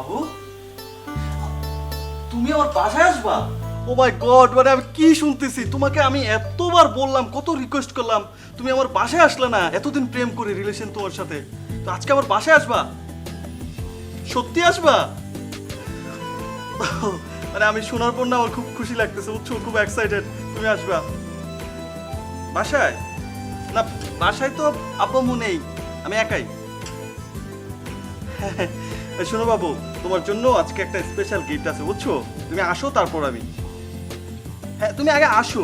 বাবু, তুমি আমার বাসায় আসবা? ও মাই গড, মানে আমি কি শুনতেছি? তোমাকে আমি এতবার বললাম, কত রিকোয়েস্ট করলাম, তুমি আমার বাসায় আসলে না। এতদিন প্রেম করে রিলেশন তোমার সাথে, তো আজকে আমার বাসায় আসবা? সত্যি আসবা? মানে আমি শোনার পর না আমার খুব খুশি লাগতেছে, বুঝছো? খুব এক্সাইটেড। তুমি আসবা বাসায়? না, বাসায় তো আব্বু আম্মু নেই, আমি একাই। শোনো বাবু, তোমার জন্য আজকে একটা স্পেশাল গিফট আছে, বুঝছো? তুমি আসো, তারপর আমি। হ্যাঁ, তুমি আগে আসো।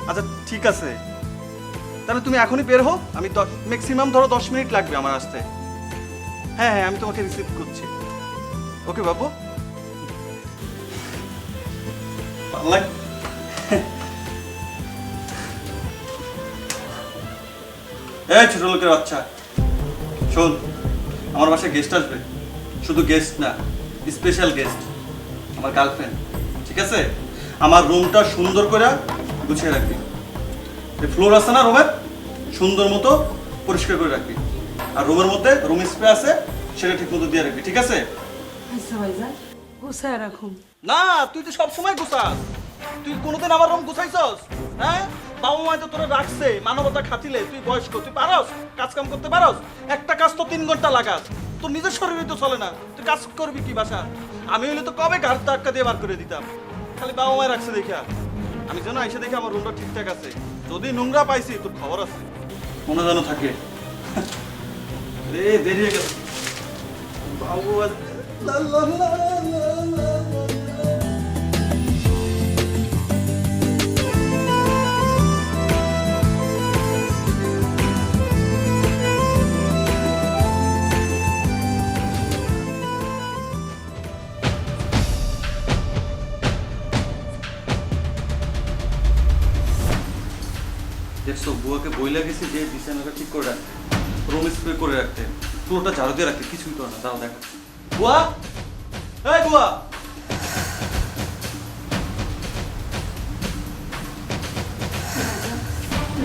আচ্ছা ঠিক আছে, তাহলে তুমি এখনই বের হও। আমি ম্যাক্সিমাম ধরো 10 মিনিট লাগবে আমার আসতে। হ্যাঁ হ্যাঁ, আমি তোমাকে রিসিভ করছি। ওকে বাবু। এই ছোট লোকের বাচ্চা, শোন, আমার বাসায় গেস্ট আসবে। শুধু গেস্ট না, স্পেশাল গেস্ট, আমার গার্লফ্রেন্ড। ঠিক আছে? আমার রুমটা সুন্দর করে গুছিয়ে রাখবি। ফ্লোর আছে না রুমের, সুন্দর মতো পরিষ্কার করে রাখবি। আর রুমের মধ্যে রুম স্প্রে আছে, সেটা ঠিক মতো দিয়ে রাখবি। ঠিক আছে? আচ্ছা ভাইজান, গুছায় রাখুন। না, তুই তো সবসময় গুছাস। তুই কোনোদিন আমার রুম গুছাইছস? হ্যাঁ, বাবা মা তো তোরা রাখছে মানবতা খাতিলে। তুই বয়স্ক, তুই পারস কাজ কাম করতে পারস? একটা কাজ তো 3 ঘন্টা লাগাস। তোর নিজের শরীরে তো চলে না, তুই কাজ করবি কি বাসা? আমি হইলে তো কবে ঘাট ধাক্কা দিয়ে বার করে দিতাম। খালি বাবা মায় রাখছে দেখা। আমি যেন এসে দেখি আমার রুমটা ঠিকঠাক আছে। যদি নোংরা পাইছি তোর খবর আছে, মনে যেন থাকে। রে দেরি হয়ে গেছে বাবু। লা লা লা লা লা। দেখছো, বুয়াকে বইলা গেছি যে বিছানাটা ঠিক করে রাখতে, রুম স্প্রে করে রাখতে, ফ্লোরটা ঝাড়ু দিয়ে রাখতে। কিছুই করে না। দাও দেখো। বুয়া, এই বুয়া।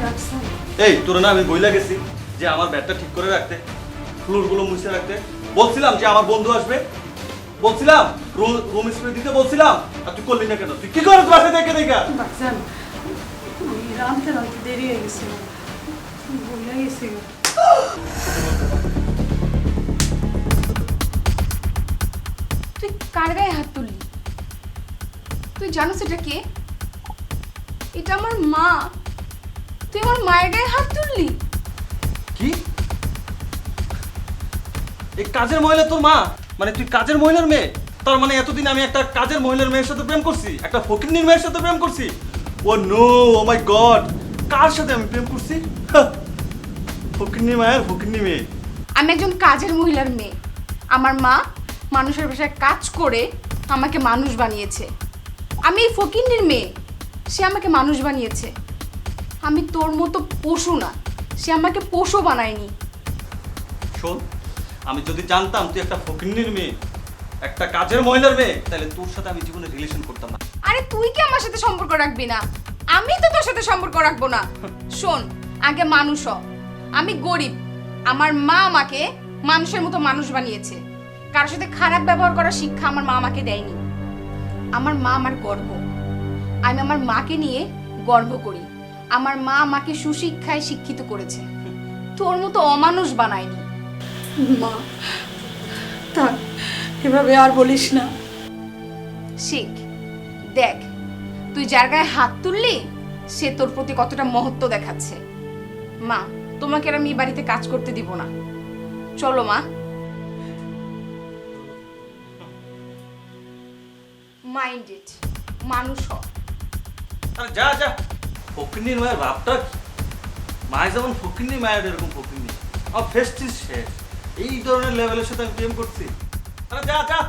রাখছেন? এই তোরা না, আমি বইলা গেছি যে আমার ব্যাগটা ঠিক করে রাখতে, ফ্লোরগুলো মুছে রাখতে। বলছিলাম যে আমার বন্ধু আসবে, বলছিলাম রুম স্প্রে দিতে বলছিলাম, আর তুই করলি না কেন? তুই কি করছ বাসা দেখে দেখা? ভাইজান, আমি রাঁধতে রাঁধতে দেরি হয়ে গেছিল, ভুলে গেছি। তুই কার গায়ে হাত তুললি? তুই জানোস এটা কে? এটা আমার মা। তুই আমার মায়ের গায়ে হাত তুললি? কি? এই কাজের মহিলা তোর মা? মানে তুই কাজের মহিলার মেয়ে? তার মানে এতদিন আমি একটা কাজের মহিলার মেয়ের সাথে প্রেম করছি, একটা ফকিন্নির মেয়ের সাথে প্রেম করছি? ও নো, ও মাই গড, কার সাথে আমি প্রেম করছি? ফকিন্নি মায়ের ফকিন্নি মেয়ে। আমি একজন কাজের মহিলার মেয়ে। আমার মা মানুষের বাসায় কাজ করে আমাকে মানুষ বানিয়েছে। আমি এই ফকিন্নির মেয়ে, সে আমাকে মানুষ বানিয়েছে। আমি তোর মতো পশু না, সে আমাকে পশু বানায়নি। শোন, আমি যদি জানতাম তুই একটা ফকিন্নির মেয়ে, একটা কাজের মহিলার মেয়ে, তাহলে তোর সাথে আমি জীবনে রিলেশন করতাম না। আরে তুই কি আমার সাথে সম্পর্ক রাখবি না? আমি তো তোর সাথে সম্পর্ক রাখবো না। শোন, আগে মানুষ হ। আমি গরিব, আমার মা আমাকে মানুষের মতো মানুষ বানিয়েছে। কারোর সাথে খারাপ ব্যবহার করার শিক্ষা আমার মা আমাকে দেয়নি। আমার মা আমার গর্ব, আমি আমার মাকে নিয়ে গর্ব করি। আমার মা আমাকে সুশিক্ষায় শিক্ষিত করেছে, তোর মতো অমানুষ বানায়নি। মা, থাক, এভাবে আর বলিস না। শিখ, দেখ তুই যার গায়ে হাত তুললি সে তোর প্রতি কতটা মহত্ব দেখাচ্ছে। মা, তোমাকে আর আমি এই বাড়িতে কাজ করতে দিব না। চলো মা। মাইন্ড ইট, মানুষ হ। আরে যা যা, ফকিন্নির মায়ের ভাবটা কি? মায় যেমন ফকিন্নি, মায়ের এরকম ফকিন্নি। আমার ফেস্টিস শেষ। এই ধরনের লেভেলের সাথে আমি প্রেম করছি? আরে যা যা।